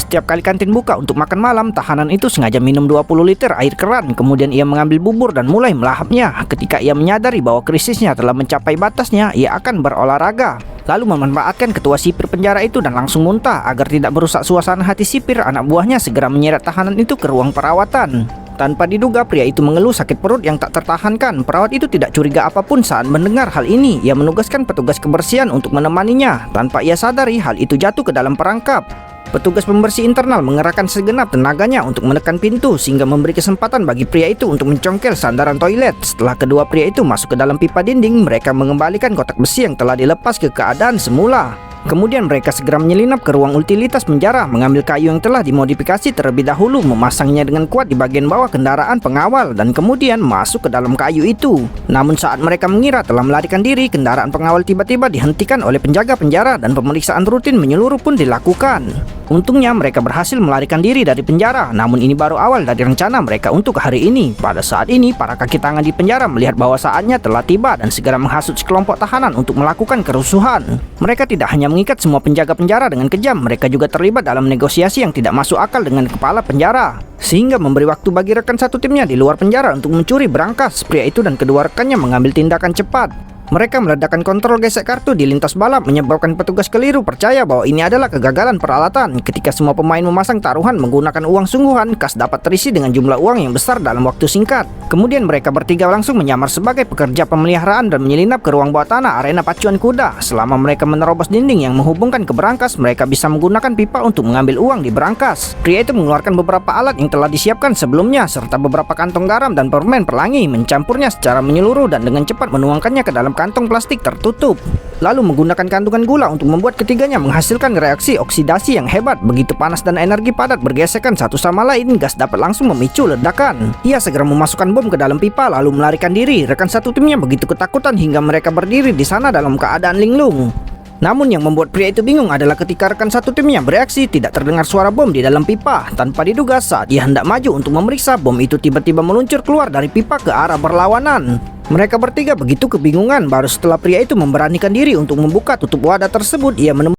setiap kali kantin buka untuk makan malam, tahanan itu sengaja minum 20 liter air keran. Kemudian ia mengambil bubur dan mulai melahapnya. Ketika ia menyadari bahwa krisisnya telah mencapai batasnya, ia akan berolahraga. Lalu memanfaatkan ketua sipir penjara itu dan langsung muntah. Agar tidak merusak suasana hati sipir, anak buahnya segera menyeret tahanan itu ke ruang perawatan. Tanpa diduga, pria itu mengeluh sakit perut yang tak tertahankan. Perawat itu tidak curiga apapun saat mendengar hal ini. Ia menugaskan petugas kebersihan untuk menemaninya. Tanpa ia sadari, hal itu jatuh ke dalam perangkap. Petugas pembersih internal mengerahkan segenap tenaganya untuk menekan pintu sehingga memberi kesempatan bagi pria itu untuk mencongkel sandaran toilet. Setelah kedua pria itu masuk ke dalam pipa dinding, mereka mengembalikan kotak besi yang telah dilepas ke keadaan semula. Kemudian mereka segera menyelinap ke ruang utilitas penjara, mengambil kayu yang telah dimodifikasi terlebih dahulu, memasangnya dengan kuat di bagian bawah kendaraan pengawal, dan kemudian masuk ke dalam kayu itu. Namun saat mereka mengira telah melarikan diri, kendaraan pengawal tiba-tiba dihentikan oleh penjaga penjara dan pemeriksaan rutin menyeluruh pun dilakukan. Untungnya mereka berhasil melarikan diri dari penjara, namun ini baru awal dari rencana mereka untuk hari ini. Pada saat ini, para kaki tangan di penjara melihat bahwa saatnya telah tiba dan segera menghasut sekelompok tahanan untuk melakukan kerusuhan. Mereka tidak hanya mengikat semua penjaga penjara dengan kejam, mereka juga terlibat dalam negosiasi yang tidak masuk akal dengan kepala penjara, sehingga memberi waktu bagi rekan satu timnya di luar penjara untuk mencuri berangkas. Pria itu dan kedua rekannya mengambil tindakan cepat. Mereka meledakkan kontrol gesek kartu di lintas balap, menyebabkan petugas keliru percaya bahwa ini adalah kegagalan peralatan. Ketika semua pemain memasang taruhan menggunakan uang sungguhan, kas dapat terisi dengan jumlah uang yang besar dalam waktu singkat. Kemudian mereka bertiga langsung menyamar sebagai pekerja pemeliharaan dan menyelinap ke ruang bawah tanah arena pacuan kuda. Selama mereka menerobos dinding yang menghubungkan ke berangkas, mereka bisa menggunakan pipa untuk mengambil uang di berangkas. Pria itu mengeluarkan beberapa alat yang telah disiapkan sebelumnya, serta beberapa kantong garam dan permen pelangi, mencampurnya secara menyeluruh dan dengan cepat menuangkannya ke dalam kantong plastik tertutup. Lalu menggunakan kandungan gula untuk membuat ketiganya menghasilkan reaksi oksidasi yang hebat. Begitu panas dan energi padat bergesekan satu sama lain, gas dapat langsung memicu ledakan. Ia segera memasukkan bom ke dalam pipa lalu melarikan diri. Rekan satu timnya begitu ketakutan hingga mereka berdiri di sana dalam keadaan linglung. Namun yang membuat pria itu bingung adalah ketika rekan satu timnya bereaksi, tidak terdengar suara bom di dalam pipa. Tanpa diduga, saat ia hendak maju untuk memeriksa, bom itu tiba-tiba meluncur keluar dari pipa ke arah berlawanan. Mereka bertiga begitu kebingungan. Baru setelah pria itu memberanikan diri untuk membuka tutup wadah tersebut, ia menemukan